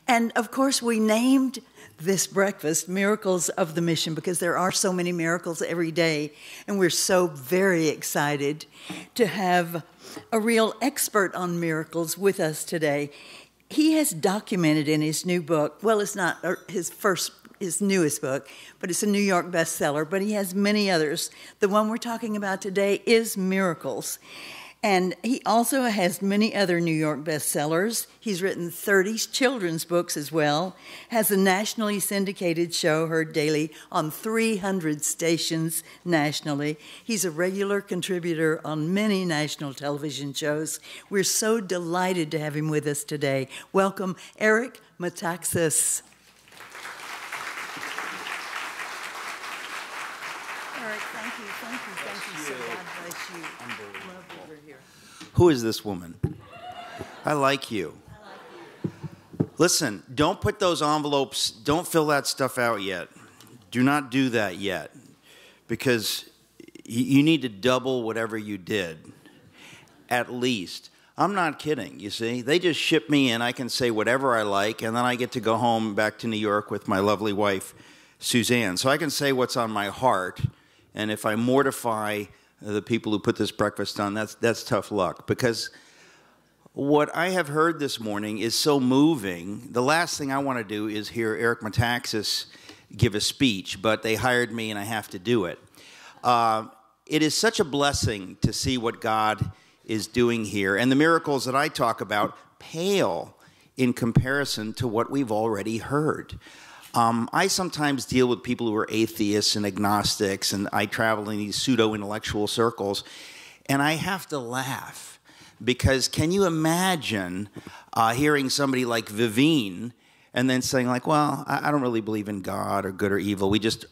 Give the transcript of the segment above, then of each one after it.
And of course, we named this breakfast Miracles of the Mission because there are so many miracles every day. And we're so very excited to have a real expert on miracles with us today. He has documented in his new book, well, it's not his newest book, but it's a New York bestseller, but he has many others. The one we're talking about today is Miracles. And he also has many other New York bestsellers. He's written 30 children's books as well, has a nationally syndicated show heard daily on 300 stations nationally. He's a regular contributor on many national television shows. We're so delighted to have him with us today. Welcome, EricMetaxas. Eric, thank you. So God bless you. Unbelievable. Love that we're here. Who is this woman? I like you. Listen, don't put those envelopes, don't fill that stuff out yet. Do not do that yet, because you need to double whatever you did, at least. I'm not kidding, you see. They just ship me in. I can say whatever I like, and then I get to go home back to New York with my lovely wife, Suzanne. So I can say what's on my heart, and if I mortify the people who put this breakfast on, that's tough luck. Because what I have heard this morning is so moving. The last thing I want to do is hear EricMetaxas give a speech, but they hired me and I have to do it. It is such a blessing to see what God is doing here. And the miracles that I talk about pale in comparison to what we've already heard. I sometimes deal with people who are atheists and agnostics, and I travel in these pseudo-intellectual circles, and I have to laugh, because can you imagine hearing somebody like Vivine and then saying like, well, I don't really believe in God or good or evil. We just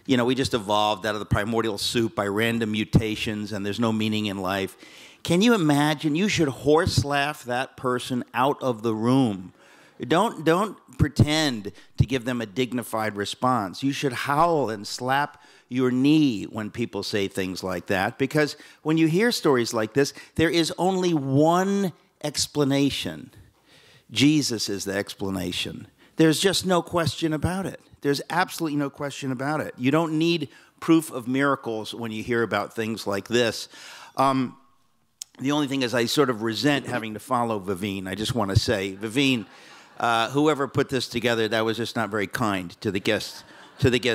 evolved out of the primordial soup by random mutations, and there's no meaning in life. Can you imagine? You should horse laugh that person out of the room. Don't pretend to give them a dignified response. You should howl and slap your knee when people say things like that, because when you hear stories like this, there is only one explanation. Jesus is the explanation. There's just no question about it. There's absolutely no question about it. You don't need proof of miracles when you hear about things like this. The only thing is I sort of resent having to follow Vivine. I just want to say, Vivine, whoever put this together, that was just not very kind to the guest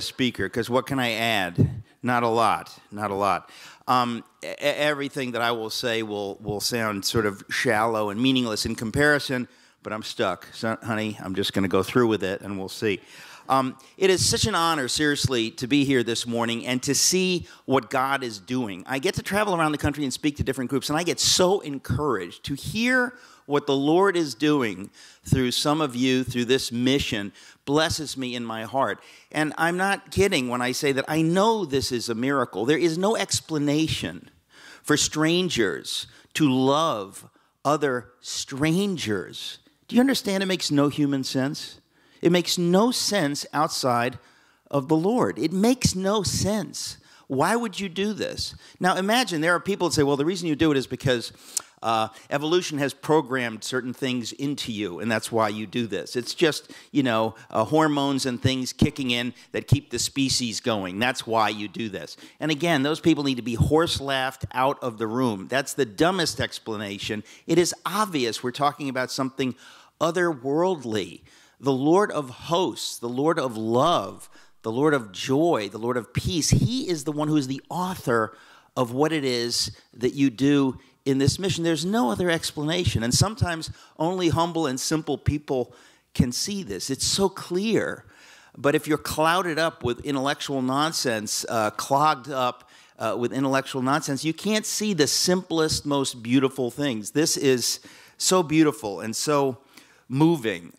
speaker, because what can I add? Not a lot, not a lot. Everything that I will say will sound sort of shallow and meaningless in comparison, but I'm stuck. So, honey, I'm just going to go through with it, and we'll see. It is such an honor, seriously, to be here this morning and to see what God is doing. I get to travel around the country and speak to different groups, and I get so encouraged to hear what the Lord is doing through some of you, through this mission, blesses me in my heart. And I'm not kidding when I say that I know this is a miracle. There is no explanation for strangers to love other strangers. Do you understand? It makes no human sense. It makes no sense outside of the Lord. It makes no sense. Why would you do this? Now imagine there are people that say, well, the reason you do it is because evolution has programmed certain things into you, and that's why you do this. It's just, hormones and things kicking in that keep the species going. That's why you do this. And again, those people need to be horse-laughed out of the room. That's the dumbest explanation. It is obvious we're talking about something otherworldly. The Lord of hosts, the Lord of love, the Lord of joy, the Lord of peace, He is the one who is the author of what it is that you do in this mission. There's no other explanation. And sometimes only humble and simple people can see this. It's so clear. But if you're clouded up with intellectual nonsense, clogged up with intellectual nonsense, you can't see the simplest, most beautiful things. This is so beautiful and so moving.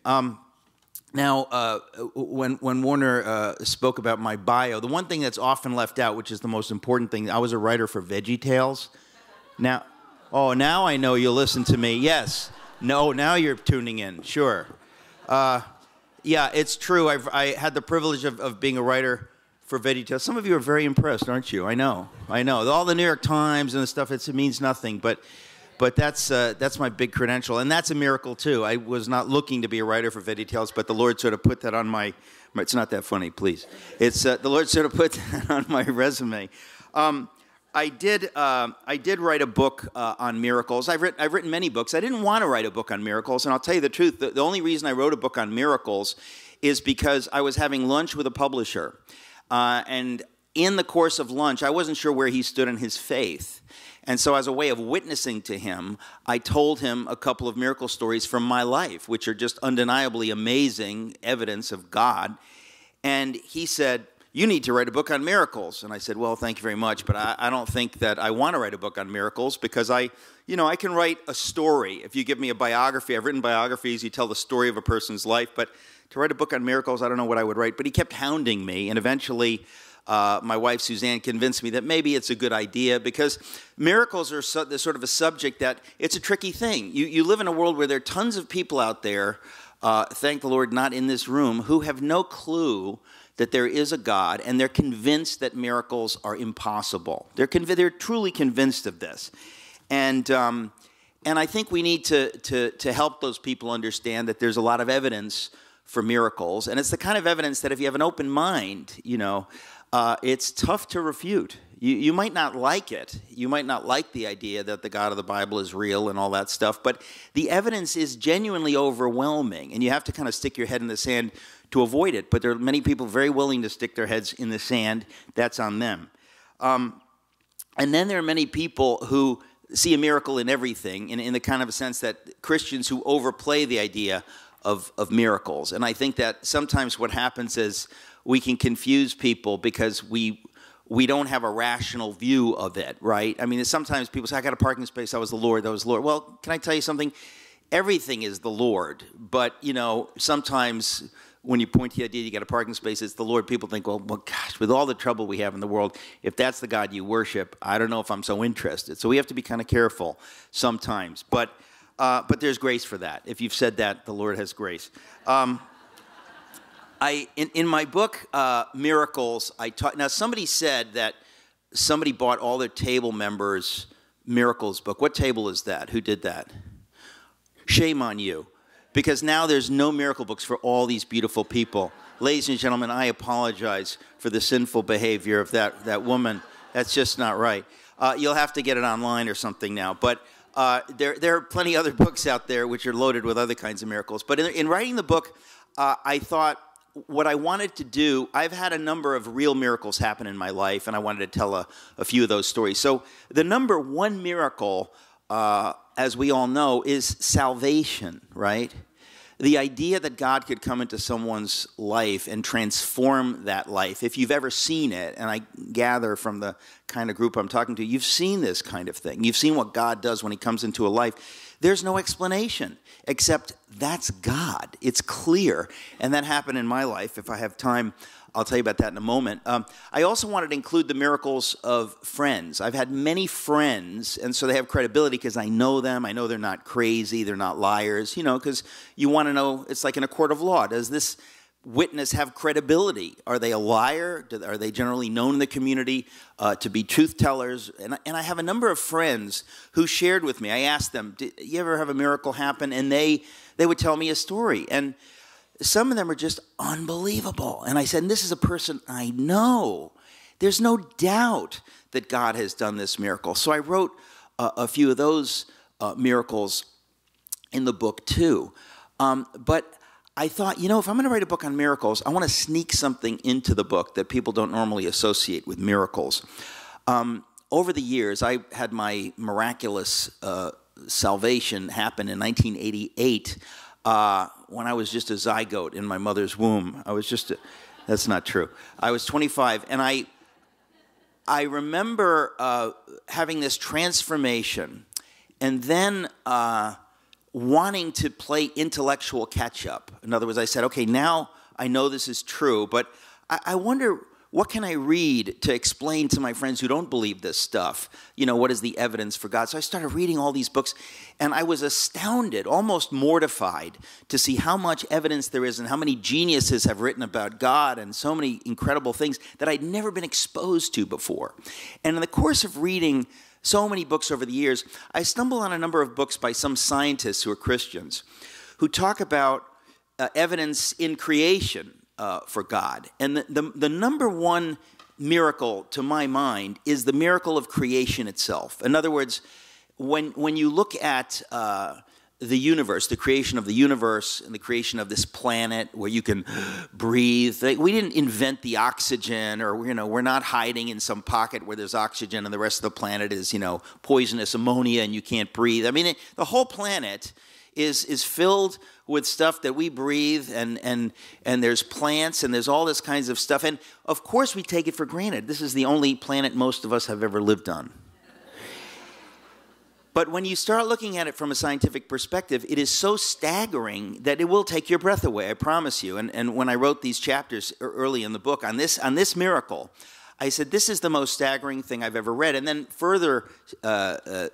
Now, when Warner spoke about my bio, the one thing that's often left out, which is the most important thing, I was a writer for VeggieTales. Now I know you'll listen to me. Yes. No, now you're tuning in. Sure. Yeah, it's true. I had the privilege of being a writer for VeggieTales. Some of you are very impressed, aren't you? I know. All the New York Times and the stuff, it means nothing. But But that's my big credential, and that's a miracle too. I was not looking to be a writer for VeggieTales, but the Lord sort of put that on my it's not that funny, please. It's the Lord sort of put that on my resume. I did write a book on miracles. I've written many books. I didn't want to write a book on miracles, and I'll tell you the truth. The only reason I wrote a book on miracles is because I was having lunch with a publisher, and in the course of lunch, I wasn't sure where he stood in his faith. And so as a way of witnessing to him, I told him a couple of miracle stories from my life, which are just undeniably amazing evidence of God. And he said, "You need to write a book on miracles." And I said, "Well, thank you very much, but I don't think that I want to write a book on miracles because I can write a story. If you give me a biography, I've written biographies, you tell the story of a person's life, but to write a book on miracles, I don't know what I would write." But he kept hounding me, and eventually my wife, Suzanne, convinced me that maybe it's a good idea because miracles are sort of a subject that it's a tricky thing. You live in a world where there are tons of people out there, thank the Lord, not in this room, who have no clue that there is a God, and they're convinced that miracles are impossible. They're truly convinced of this. And I think we need to help those people understand that there's a lot of evidence for miracles. And it's the kind of evidence that if you have an open mind, it's tough to refute. You might not like it. You might not like the idea that the God of the Bible is real and all that stuff, but the evidence is genuinely overwhelming, and you have to kind of stick your head in the sand to avoid it. But there are many people very willing to stick their heads in the sand. That's on them. And then there are many people who see a miracle in everything, in the kind of a sense that Christians who overplay the idea of miracles. And I think that sometimes what happens is we can confuse people because we don't have a rational view of it, right? I mean, sometimes people say, "I got a parking space, that was the Lord, that was the Lord." Well, can I tell you something? Everything is the Lord, but, sometimes when you point to the idea you got a parking space, it's the Lord, people think, well, gosh, with all the trouble we have in the world, if that's the God you worship, I don't know if I'm so interested. So we have to be kind of careful sometimes, but there's grace for that. If you've said that, the Lord has grace. In my book, Miracles, now somebody said that somebody bought all their table members' Miracles book. What table is that? Who did that? Shame on you. Because now there's no miracle books for all these beautiful people. Ladies and gentlemen, I apologize for the sinful behavior of that woman. That's just not right. You'll have to get it online or something now. But there are plenty of other books out there which are loaded with other kinds of miracles. But in writing the book, I thought what I wanted to do, I've had a number of real miracles happen in my life, and I wanted to tell a few of those stories. So the number one miracle, as we all know, is salvation, right? The idea that God could come into someone's life and transform that life. If you've ever seen it, and I gather from the kind of group I'm talking to, you've seen this kind of thing. You've seen what God does when he comes into a life. There's no explanation except that's God. It's clear. And that happened in my life. If I have time, I'll tell you about that in a moment. I also wanted to include the miracles of friends. I've had many friends, and so they have credibility because I know them. I know they're not crazy. They're not liars, because you want to know, it's like in a court of law. Does this witness have credibility? Are they a liar? Are they generally known in the community to be truth tellers? And I have a number of friends who shared with me. I asked them, "Did you ever have a miracle happen?" And they would tell me a story. And some of them are just unbelievable. And I said, and this is a person I know. There's no doubt that God has done this miracle. So I wrote a few of those miracles in the book too. But I thought, if I'm going to write a book on miracles, I want to sneak something into the book that people don't normally associate with miracles. Over the years, I had my miraculous salvation happen in 1988. When I was just a zygote in my mother's womb. That's not true. I was 25, and I remember having this transformation, and then wanting to play intellectual catch-up. In other words, I said, okay, now I know this is true, but I wonder, what can I read to explain to my friends who don't believe this stuff? What is the evidence for God? So I started reading all these books, and I was astounded, almost mortified, to see how much evidence there is and how many geniuses have written about God and so many incredible things that I'd never been exposed to before. And in the course of reading so many books over the years, I stumble on a number of books by some scientists who are Christians who talk about evidence in creation for God. And the number one miracle, to my mind, is the miracle of creation itself. In other words, when you look at the universe, the creation of the universe and the creation of this planet where you can breathe. We didn't invent the oxygen, or we're not hiding in some pocket where there's oxygen and the rest of the planet is poisonous ammonia and you can't breathe. I mean, the whole planet is filled with stuff that we breathe, and there's plants and there's all this kinds of stuff. And of course we take it for granted. This is the only planet most of us have ever lived on. But when you start looking at it from a scientific perspective, it is so staggering that it will take your breath away, I promise you. And when I wrote these chapters early in the book on this miracle, I said, this is the most staggering thing I've ever read. And then further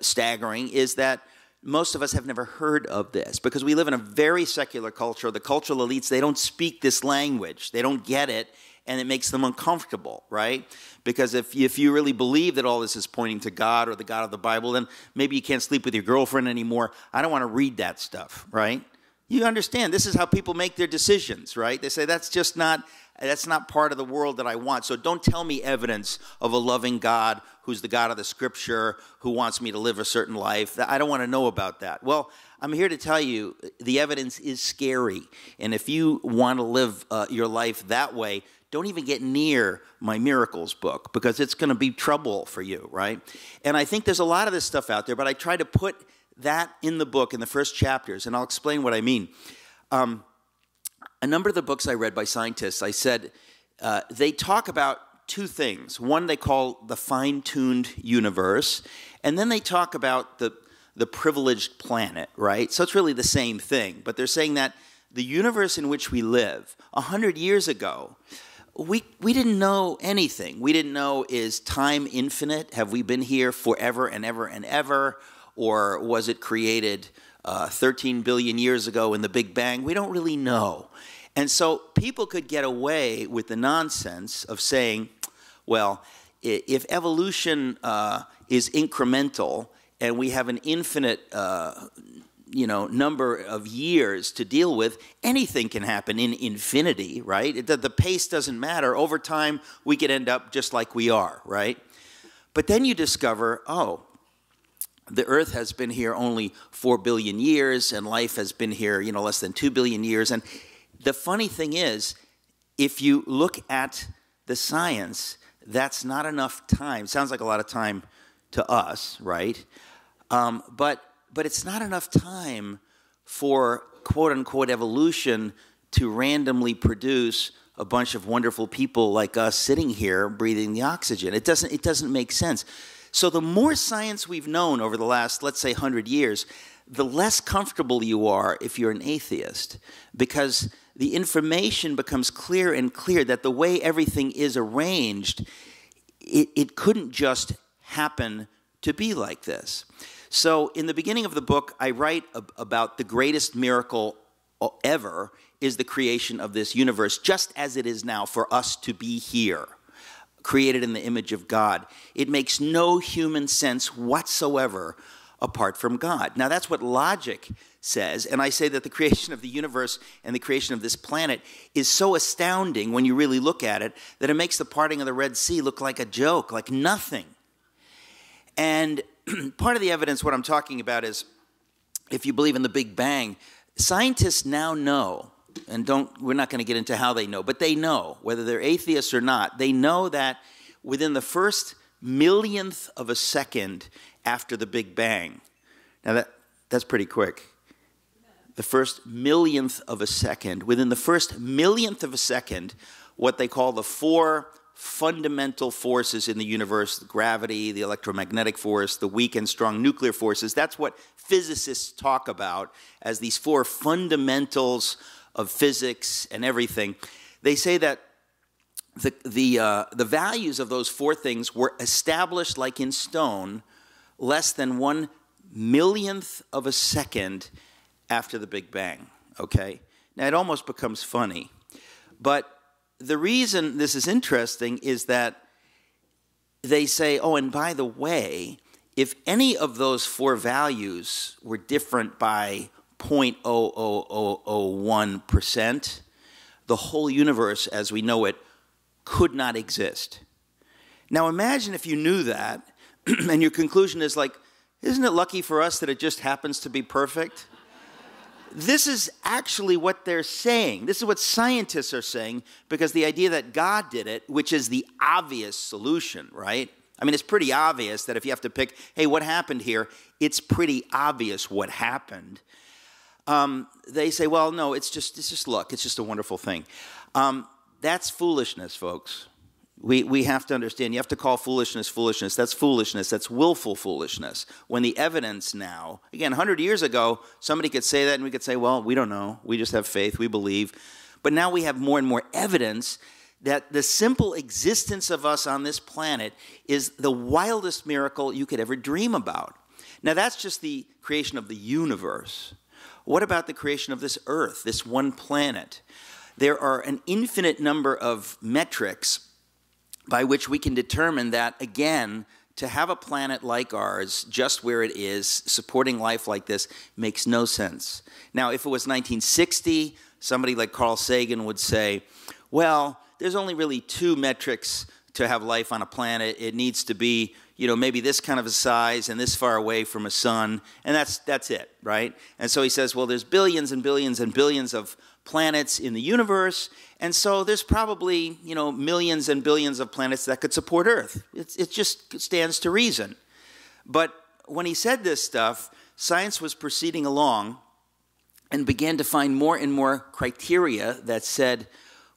staggering is that most of us have never heard of this, because we live in a very secular culture. The cultural elites, they don't speak this language. They don't get it, and it makes them uncomfortable, right? Because if you really believe that all this is pointing to God or the God of the Bible, then maybe you can't sleep with your girlfriend anymore. I don't want to read that stuff, right? You understand, this is how people make their decisions, right? They say, that's not part of the world that I want. So don't tell me evidence of a loving God who's the God of the Scripture, who wants me to live a certain life. I don't want to know about that. Well, I'm here to tell you the evidence is scary. And if you want to live your life that way, don't even get near my Miracles book, because it's going to be trouble for you, right? And I think there's a lot of this stuff out there, but I try to put that in the book in the first chapters, and I'll explain what I mean. A number of the books I read by scientists, I said, they talk about two things. One they call the fine-tuned universe, and then they talk about the privileged planet, right? So it's really the same thing, but they're saying that the universe in which we live, 100 years ago, we didn't know anything. We didn't know, is time infinite? Have we been here forever and ever and ever? Or was it created 13 billion years ago in the Big Bang? We don't really know. And so people could get away with the nonsense of saying, well, if evolution is incremental and we have an infinite number of years to deal with, anything can happen in infinity, right? The pace doesn't matter. Over time, we could end up just like we are, right? But then you discover, the Earth has been here only 4 billion years, and life has been here, less than 2 billion years. And the funny thing is, if you look at the science, that's not enough time. Sounds like a lot of time to us, right? But it's not enough time for quote-unquote evolution to randomly produce a bunch of wonderful people like us sitting here breathing the oxygen. It doesn't make sense. So the more science we've known over the last, let's say, 100 years, the less comfortable you are if you're an atheist, because the information becomes clear and clear that the way everything is arranged, it couldn't just happen to be like this. So in the beginning of the book, I write about the greatest miracle ever is the creation of this universe, just as it is now for us to be here, created in the image of God. It makes no human sense whatsoever apart from God. Now, that's what logic says, and I say that the creation of the universe and the creation of this planet is so astounding when you really look at it that it makes the parting of the Red Sea look like a joke, like nothing. And part of the evidence, what I'm talking about is, if you believe in the Big Bang, scientists now know, and we're not going to get into how they know, but they know, whether they're atheists or not, they know that within the first millionth of a second after the Big Bang, now that's pretty quick, the first millionth of a second, within the first millionth of a second, what they call the four fundamental forces in the universe, the gravity, the electromagnetic force, the weak and strong nuclear forces, that's what physicists talk about as these four fundamentals of physics and everything. They say that the values of those four things were established like in stone less than 1 millionth of a second after the Big Bang, okay? Now, it almost becomes funny, but the reason this is interesting is that they say, oh, and by the way, if any of those four values were different by 0.00001%, the whole universe as we know it could not exist. Now imagine if you knew that, and your conclusion is like, isn't it lucky for us that it just happens to be perfect? This is actually what they're saying. This is what scientists are saying, because the idea that God did it, which is the obvious solution, right? I mean, it's pretty obvious that if you have to pick, hey, what happened here? It's pretty obvious what happened. They say, well, no, it's just luck. It's just a wonderful thing. That's foolishness, folks. We have to understand, you have to call foolishness foolishness. That's foolishness. That's willful foolishness. When the evidence now, again, 100 years ago, somebody could say that and we could say, well, we don't know. We just have faith. We believe. But now we have more and more evidence that the simple existence of us on this planet is the wildest miracle you could ever dream about. Now, that's just the creation of the universe. What about the creation of this Earth, this one planet? There are an infinite number of metrics by which we can determine that, again, to have a planet like ours, just where it is, supporting life like this, makes no sense. Now, if it was 1960, somebody like Carl Sagan would say, well, there's only really two metrics to have life on a planet. It needs to be, you know, maybe this kind of a size and this far away from a sun, and that's it, right? And so he says, well, there's billions and billions and billions of planets in the universe, and so there's probably, you know, millions and billions of planets that could support Earth. It just stands to reason. But when he said this stuff, science was proceeding along and began to find more and more criteria that said,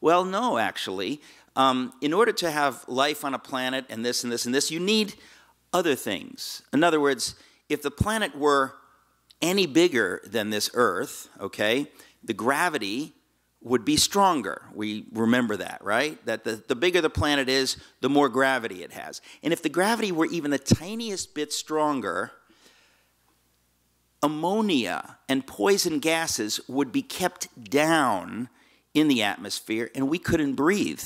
well, no, actually, in order to have life on a planet and this and this and this, you need other things. In other words, if the planet were any bigger than this Earth, okay, the gravity would be stronger. We remember that, right? That the bigger the planet is, the more gravity it has. And if the gravity were even the tiniest bit stronger, ammonia and poison gases would be kept down in the atmosphere, and we couldn't breathe.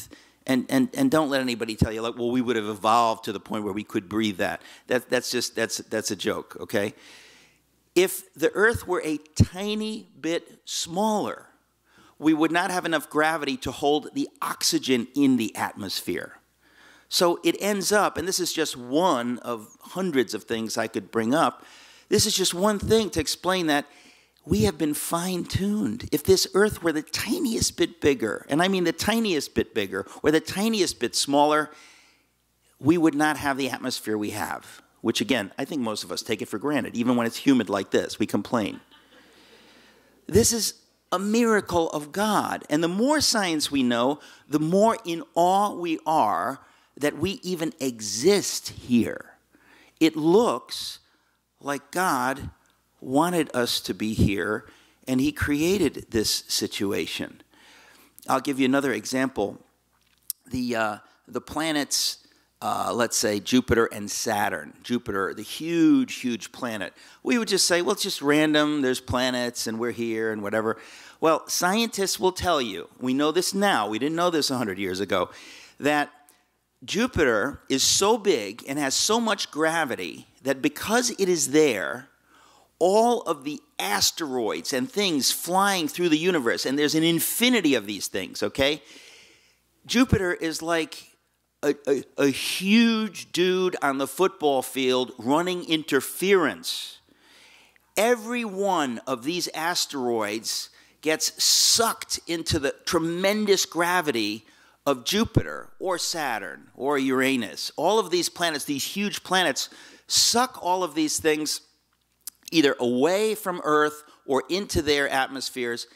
And don't let anybody tell you, like, well, we would have evolved to the point where we could breathe that. That's a joke, okay? If the Earth were a tiny bit smaller, we would not have enough gravity to hold the oxygen in the atmosphere. So it ends up, and this is just one of hundreds of things I could bring up, this is just one thing to explain that we have been fine-tuned. If this Earth were the tiniest bit bigger, and I mean the tiniest bit bigger, or the tiniest bit smaller, we would not have the atmosphere we have, which again, I think most of us take it for granted. Even when it's humid like this, we complain. This is a miracle of God. And the more science we know, the more in awe we are that we even exist here. It looks like God wanted us to be here, and he created this situation. I'll give you another example. The planets, let's say Jupiter and Saturn. Jupiter, the huge, huge planet. We would just say, well, it's just random. There's planets, and we're here, and whatever. Well, scientists will tell you, we know this now, we didn't know this 100 years ago, that Jupiter is so big and has so much gravity that because it is there, all of the asteroids and things flying through the universe, and there's an infinity of these things, okay? Jupiter is like a huge dude on the football field running interference. Every one of these asteroids gets sucked into the tremendous gravity of Jupiter or Saturn or Uranus. All of these planets, these huge planets, suck all of these things either away from Earth or into their atmospheres.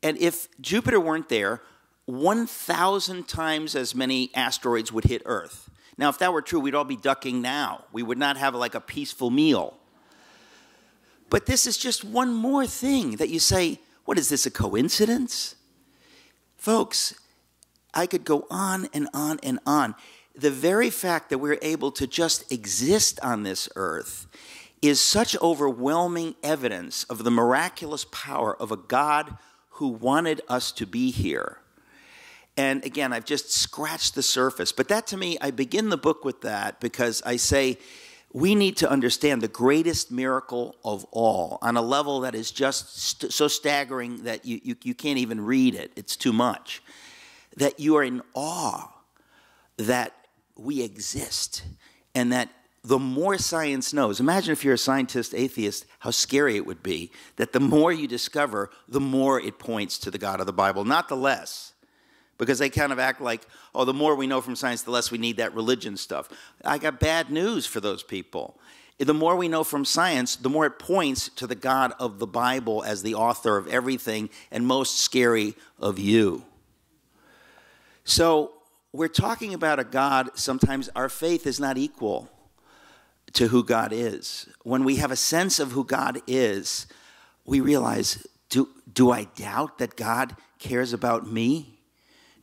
And if Jupiter weren't there, 1,000 times as many asteroids would hit Earth. Now, if that were true, we'd all be ducking now. We would not have like a peaceful meal. But this is just one more thing that you say, what is this, a coincidence? Folks, I could go on and on and on. The very fact that we're able to just exist on this earth is such overwhelming evidence of the miraculous power of a God who wanted us to be here. And again, I've just scratched the surface. But that to me, I begin the book with that because I say, we need to understand the greatest miracle of all on a level that is just so staggering that you can't even read it. It's too much. That you are in awe that we exist, and that the more science knows, imagine if you're a scientist, atheist, how scary it would be that the more you discover, the more it points to the God of the Bible, not the less. Because they kind of act like, oh, the more we know from science, the less we need that religion stuff. I got bad news for those people. The more we know from science, the more it points to the God of the Bible as the author of everything and most scary of you. So we're talking about a God, sometimes our faith is not equal to who God is. When we have a sense of who God is, we realize, do I doubt that God cares about me?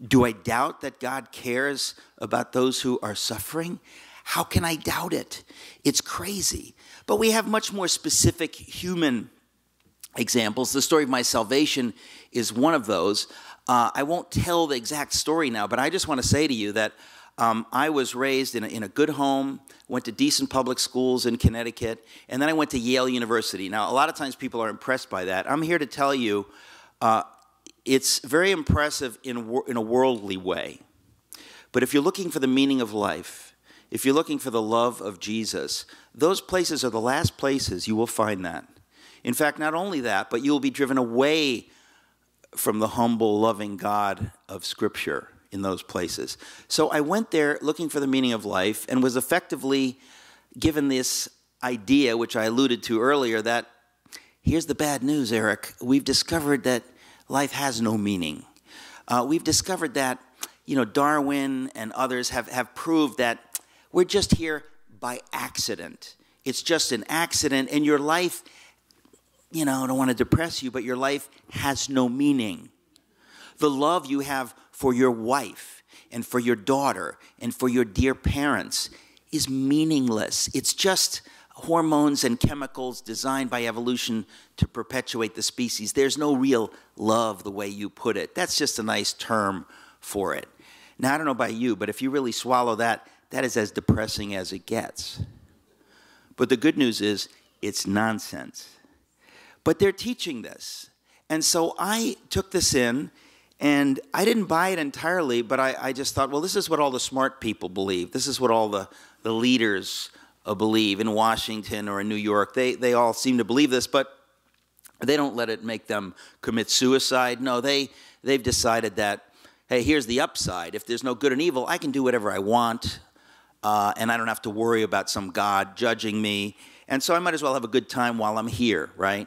Do I doubt that God cares about those who are suffering? How can I doubt it? It's crazy. But we have much more specific human examples. The story of my salvation is one of those. I won't tell the exact story now, but I just want to say to you that I was raised in a good home, went to decent public schools in Connecticut, and then I went to Yale University. Now, a lot of times people are impressed by that. I'm here to tell you it's very impressive in a worldly way. But if you're looking for the meaning of life, if you're looking for the love of Jesus, those places are the last places you will find that. In fact, not only that, but you will be driven away from the humble, loving God of Scripture in those places. So I went there looking for the meaning of life and was effectively given this idea, which I alluded to earlier, that here's the bad news, Eric. We've discovered that life has no meaning. We've discovered that, Darwin and others have proved that we're just here by accident. It's just an accident, and your life, I don't want to depress you, but your life has no meaning. The love you have for your wife and for your daughter and for your dear parents is meaningless. It's just hormones and chemicals designed by evolution to perpetuate the species. There's no real love the way you put it. That's just a nice term for it. Now, I don't know about you, but if you really swallow that, that is as depressing as it gets. But the good news is it's nonsense. But they're teaching this. And so I took this in, and I didn't buy it entirely, but I just thought, well, this is what all the smart people believe. This is what all the leaders believe in Washington or in New York. They all seem to believe this, but they don't let it make them commit suicide. No, they've decided that, hey, here's the upside. If there's no good and evil, I can do whatever I want, and I don't have to worry about some God judging me. And so I might as well have a good time while I'm here, right?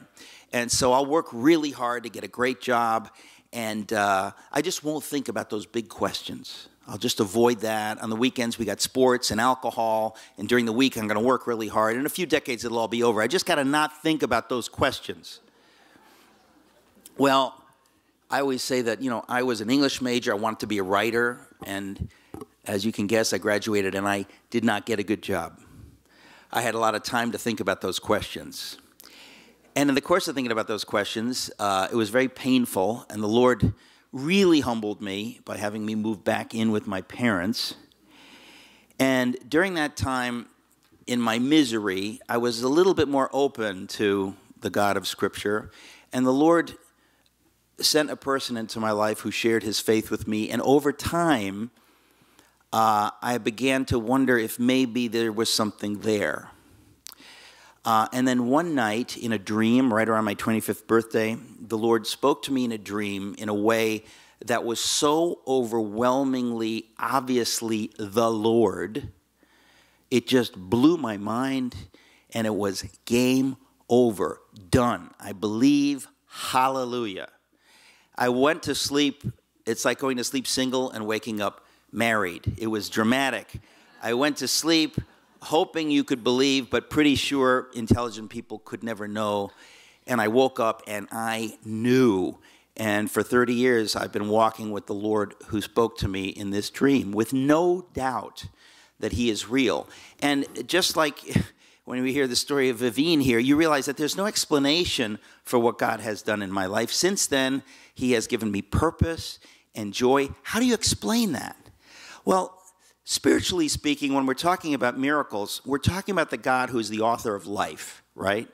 And so I'll work really hard to get a great job, and I just won't think about those big questions. I'll just avoid that. On the weekends, we got sports and alcohol, and during the week, I'm going to work really hard. In a few decades, it'll all be over. I just got to not think about those questions. Well, I always say that, I was an English major. I wanted to be a writer, and as you can guess, I graduated, and I did not get a good job. I had a lot of time to think about those questions. And in the course of thinking about those questions, it was very painful, and the Lord really humbled me by having me move back in with my parents. And during that time, in my misery, I was a little bit more open to the God of Scripture, and the Lord sent a person into my life who shared his faith with me, and over time, I began to wonder if maybe there was something there. And then one night in a dream, right around my 25th birthday, the Lord spoke to me in a dream in a way that was so overwhelmingly, obviously the Lord. It just blew my mind, and it was game over, done. I believe, hallelujah. I went to sleep. It's like going to sleep single and waking up married. It was dramatic. I went to sleep hoping you could believe, but pretty sure intelligent people could never know. And I woke up and I knew. And for 30 years, I've been walking with the Lord who spoke to me in this dream with no doubt that he is real. And just like when we hear the story of Vivian here, you realize that there's no explanation for what God has done in my life. Since then, he has given me purpose and joy. How do you explain that? Well, Spiritually speaking, when we're talking about miracles, we're talking about the God who is the author of life, right?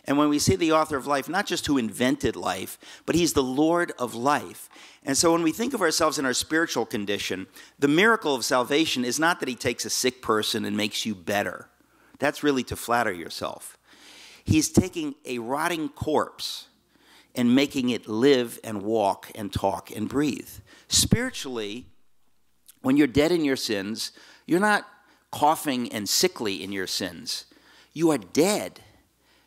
And when we say the author of life, not just who invented life, but he's the Lord of life. And so when we think of ourselves in our spiritual condition, the miracle of salvation is not that he takes a sick person and makes you better. That's really to flatter yourself. He's taking a rotting corpse and making it live and walk and talk and breathe. Spiritually, when you're dead in your sins, you're not coughing and sickly in your sins. You are dead.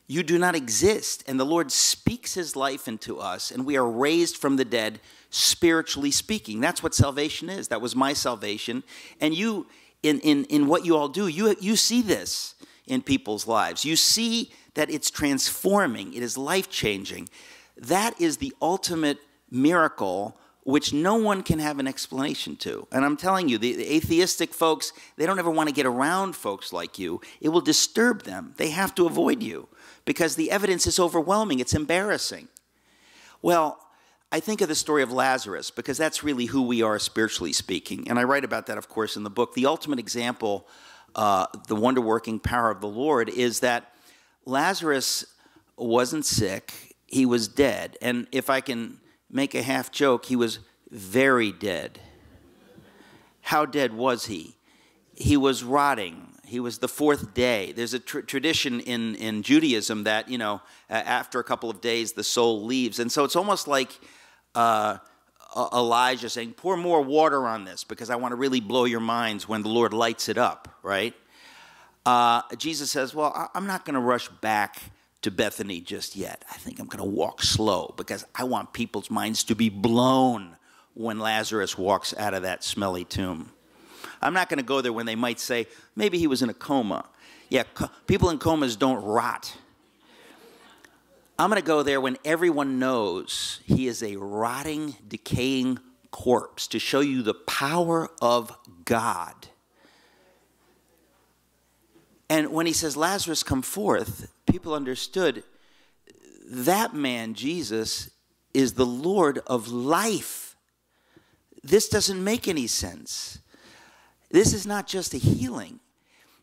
You do not exist. And the Lord speaks his life into us, and we are raised from the dead, spiritually speaking. That's what salvation is. That was my salvation. And you, in what you all do, you see this in people's lives. You see that it's transforming. It is life-changing. That is the ultimate miracle which no one can have an explanation to. And I'm telling you, the atheistic folks, they don't ever want to get around folks like you. It will disturb them. They have to avoid you because the evidence is overwhelming. It's embarrassing. Well, I think of the story of Lazarus because that's really who we are spiritually speaking. And I write about that, of course, in the book. The ultimate example, the wonder-working power of the Lord, is that Lazarus wasn't sick. He was dead. And if I can make a half joke, he was very dead. How dead was he? He was rotting. He was the fourth day. There's a tradition in Judaism that, after a couple of days, the soul leaves. And so it's almost like Elijah saying, pour more water on this because I want to really blow your minds when the Lord lights it up, right? Jesus says, well, I'm not going to rush back to Bethany just yet. I think I'm going to walk slow because I want people's minds to be blown when Lazarus walks out of that smelly tomb. I'm not going to go there when they might say, maybe he was in a coma. Yeah, people in comas don't rot. I'm going to go there when everyone knows he is a rotting, decaying corpse to show you the power of God. And when he says, Lazarus, come forth, people understood that man, Jesus, is the Lord of life. This doesn't make any sense. This is not just a healing.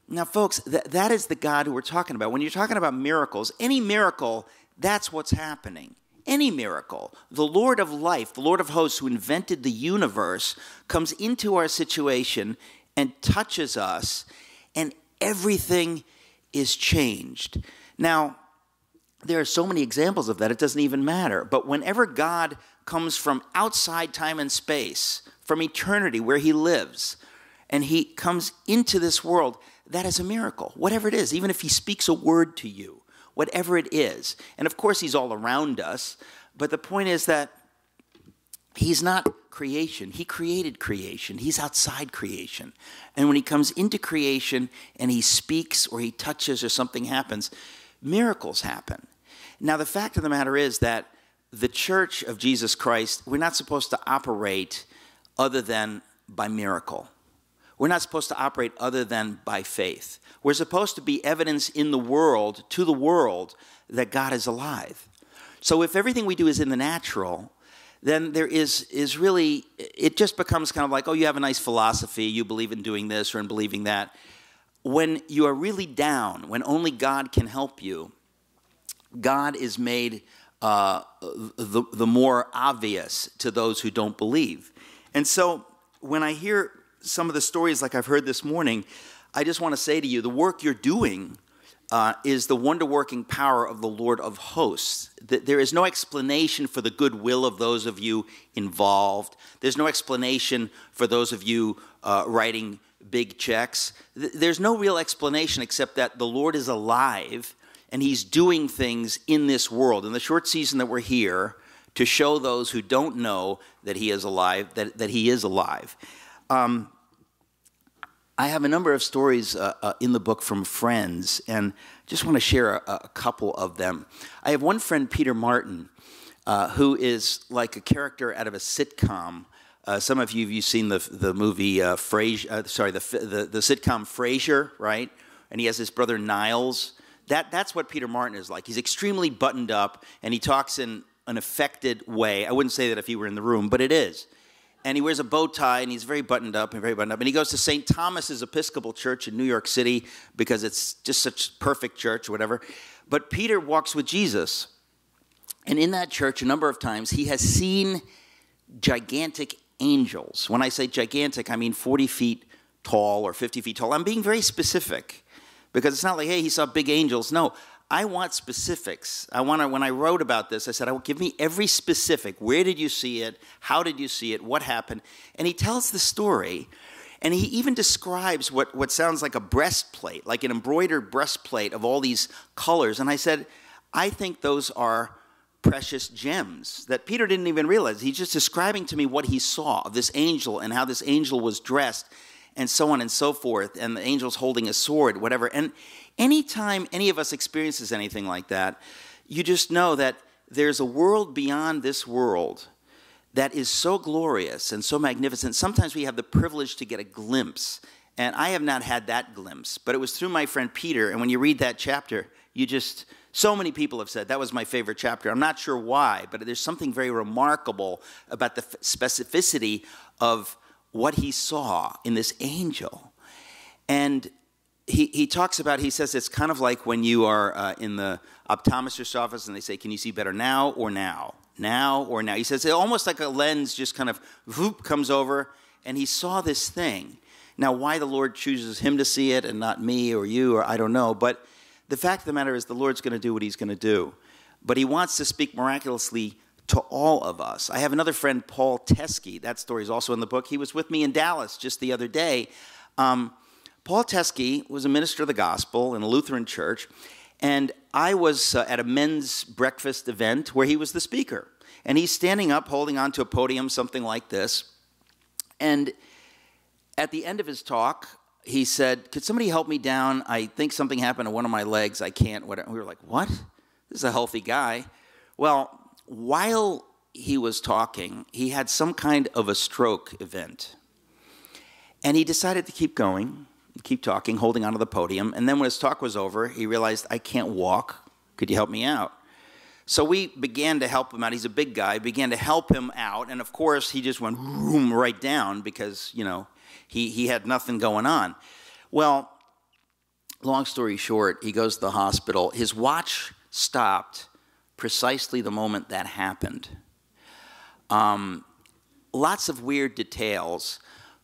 Now, folks, that is the God who we're talking about. When you're talking about miracles, any miracle, that's what's happening. Any miracle. The Lord of life, the Lord of hosts who invented the universe, comes into our situation and touches us, and everything is changed. Now, there are so many examples of that, it doesn't even matter. But whenever God comes from outside time and space, from eternity where he lives, and he comes into this world, that is a miracle, whatever it is, even if he speaks a word to you, whatever it is. And of course, he's all around us, but the point is that he's not creation. He created creation. He's outside creation. And when he comes into creation and he speaks or he touches or something happens, miracles happen. Now, the fact of the matter is that the Church of Jesus Christ, we're not supposed to operate other than by miracle. We're not supposed to operate other than by faith. We're supposed to be evidence in the world, to the world, that God is alive. So if everything we do is in the natural, then there is really, it just becomes kind of like, oh, you have a nice philosophy, you believe in doing this or in believing that. When you are really down, when only God can help you, God is made the more obvious to those who don't believe. And so when I hear some of the stories like I've heard this morning, I just want to say to you, the work you're doing is the wonder-working power of the Lord of hosts. There is no explanation for the goodwill of those of you involved. There's no explanation for those of you writing big checks. There's no real explanation except that the Lord is alive and he's doing things in this world. In the short season that we're here, to show those who don't know that he is alive, that he is alive. I have a number of stories in the book from friends, and just want to share a couple of them. I have one friend, Peter Martin, who is like a character out of a sitcom. Some of you have seen the movie the sitcom Frasier, right? And he has his brother Niles. That's what Peter Martin is like. He's extremely buttoned up, and he talks in an affected way. I wouldn't say that if he were in the room, but it is. and he wears a bow tie, and he's very buttoned up. And he goes to St. Thomas's Episcopal Church in New York City because it's just such perfect church or whatever. But Peter walks with Jesus. And in that church, a number of times, he has seen gigantic angels. When I say gigantic, I mean 40 feet tall or 50 feet tall. I'm being very specific because it's not like, hey, he saw big angels. No, I want specifics. When I wrote about this, I said, give me every specific. Where did you see it? How did you see it? What happened? And he tells the story, and he even describes what sounds like a breastplate, like an embroidered breastplate of all these colors. And I said, I think those are precious gems that Peter didn't even realize. He's just describing to me what he saw of this angel and how this angel was dressed and so on and so forth, and the angel's holding a sword, whatever. And anytime any of us experiences anything like that, you just know that there's a world beyond this world that is so glorious and so magnificent. Sometimes we have the privilege to get a glimpse, and I have not had that glimpse, but it was through my friend Peter, and when you read that chapter, so many people have said that was my favorite chapter. I'm not sure why, but there's something very remarkable about the specificity of what he saw in this angel. And he talks about, he says it's kind of like when you are in the optometrist's office and they say, can you see better now or now? Now or now? He says it's almost like a lens just kind of whoop comes over, and he saw this thing. Now, why the Lord chooses him to see it and not me or you, or I don't know, but the fact of the matter is the Lord's going to do what he's going to do. But he wants to speak miraculously to all of us. I have another friend, Paul Teskey. That story is also in the book. He was with me in Dallas just the other day. Paul Teskey was a minister of the gospel in a Lutheran church, and I was at a men's breakfast event where he was the speaker. And he's standing up, holding onto a podium, something like this. And at the end of his talk, he said, could somebody help me down? I think something happened to one of my legs. I can't. Whatever. We were like, what? This is a healthy guy. Well, while he was talking, he had some kind of a stroke event. And he decided to keep going, keep talking, holding onto the podium. And then when his talk was over, he realized, I can't walk. Could you help me out? So we began to help him out. He's a big guy. Began to help him out. And, of course, he just went right down because, he had nothing going on. Well, long story short, he goes to the hospital. His watch stopped precisely the moment that happened. Lots of weird details,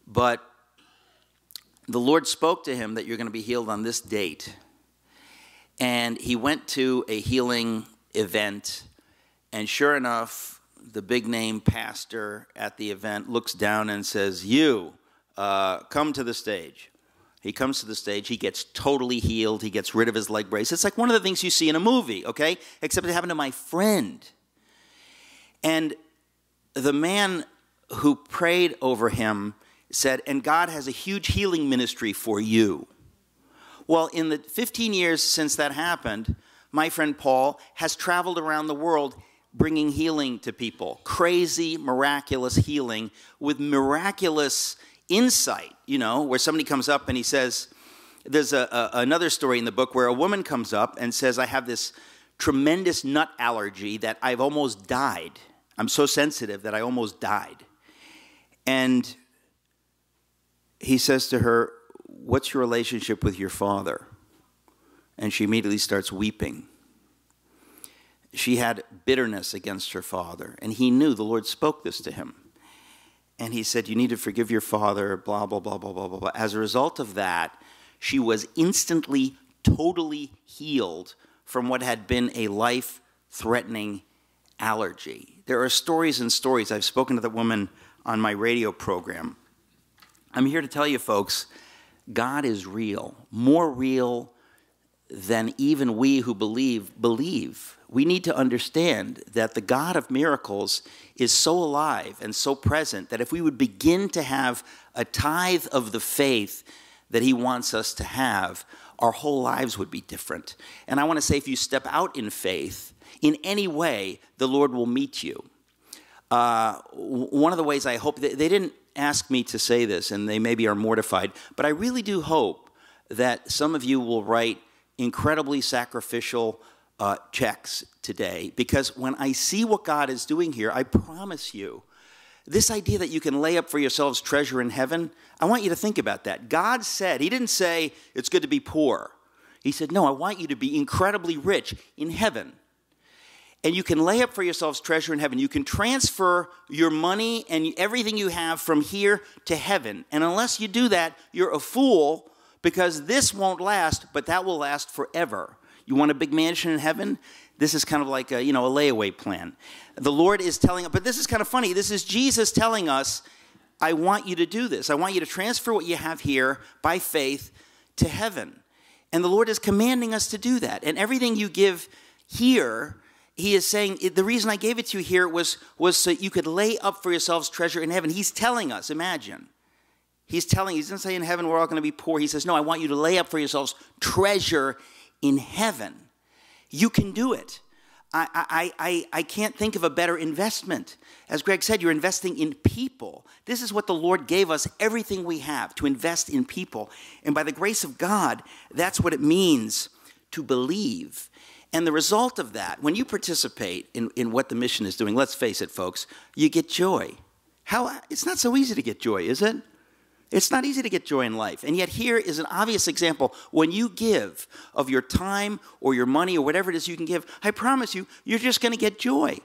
but the Lord spoke to him that you're going to be healed on this date. And he went to a healing event, and sure enough, the big-name pastor at the event looks down and says, you, come to the stage. He comes to the stage. He gets totally healed. He gets rid of his leg brace. It's like one of the things you see in a movie, okay? Except it happened to my friend. And the man who prayed over him said, and God has a huge healing ministry for you. Well, in the 15 years since that happened, my friend Paul has traveled around the world bringing healing to people. Crazy, miraculous healing with miraculous insight, where somebody comes up and he says, there's another story in the book where a woman comes up and says, I have this tremendous nut allergy that I've almost died. I'm so sensitive that I almost died. And he says to her, what's your relationship with your father? And she immediately starts weeping. She had bitterness against her father, and he knew the Lord spoke this to him. And he said, you need to forgive your father, blah, blah, blah, blah, blah, blah, blah. As a result of that, she was instantly, totally healed from what had been a life-threatening allergy. There are stories and stories. I've spoken to the woman on my radio program. I'm here to tell you, folks, God is real, more real than even we who believe. We need to understand that the God of miracles is so alive and so present that if we would begin to have a tithe of the faith that he wants us to have, our whole lives would be different. And I want to say, if you step out in faith, in any way, the Lord will meet you. One of the ways I hope, they didn't ask me to say this, and they maybe are mortified, but I really do hope that some of you will write incredibly sacrificial checks today, because when I see what God is doing here, I promise you this idea that you can lay up for yourselves treasure in heaven, I want you to think about that. God said, he didn't say it's good to be poor. He said, no, I want you to be incredibly rich in heaven. And you can lay up for yourselves treasure in heaven. You can transfer your money and everything you have from here to heaven. And unless you do that, you're a fool, because this won't last, but that will last forever. You want a big mansion in heaven? This is kind of like a layaway plan. The Lord is telling us, but this is kind of funny. This is Jesus telling us, I want you to do this. I want you to transfer what you have here by faith to heaven. And the Lord is commanding us to do that. And everything you give here, he is saying, the reason I gave it to you here was so you could lay up for yourselves treasure in heaven. He's telling us, imagine. He doesn't say in heaven we're all going to be poor. He says, no, I want you to lay up for yourselves treasure in heaven. You can do it. I can't think of a better investment. As Greg said, you're investing in people. This is what the Lord gave us, everything we have, to invest in people. And by the grace of God, that's what it means to believe. And the result of that, when you participate in what the mission is doing, let's face it, folks, you get joy. It's not so easy to get joy, is it? It's not easy to get joy in life. And yet here is an obvious example. When you give of your time or your money or whatever it is you can give, I promise you, you're just going to get joy.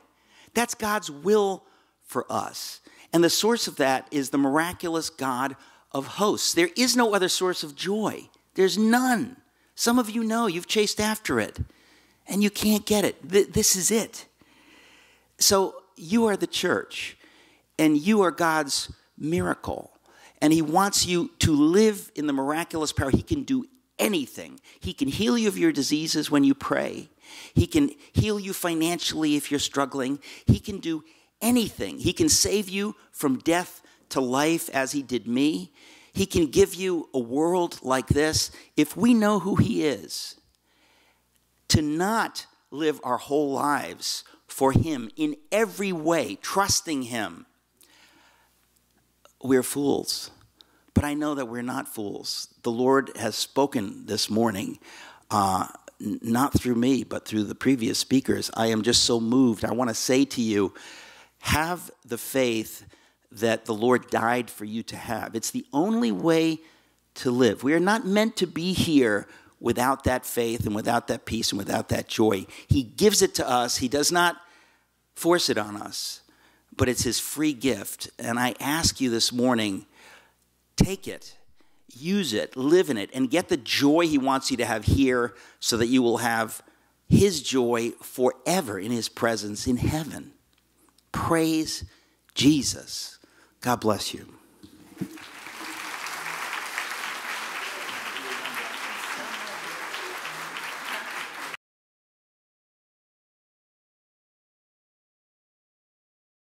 That's God's will for us. And the source of that is the miraculous God of hosts. There is no other source of joy. There's none. Some of you know, you've chased after it, and you can't get it. This is it. So you are the church, and you are God's miracle. And he wants you to live in the miraculous power. He can do anything. He can heal you of your diseases when you pray. He can heal you financially if you're struggling. He can do anything. He can save you from death to life as he did me. He can give you a world like this if we know who he is. To not live our whole lives for him in every way, trusting him, we're fools. But I know that we're not fools. The Lord has spoken this morning, not through me, but through the previous speakers. I am just so moved. I want to say to you, have the faith that the Lord died for you to have. It's the only way to live. We are not meant to be here without that faith and without that peace and without that joy. He gives it to us. He does not force it on us, but it's his free gift. And I ask you this morning, take it, use it, live in it, and get the joy he wants you to have here so that you will have his joy forever in his presence in heaven. Praise Jesus. God bless you.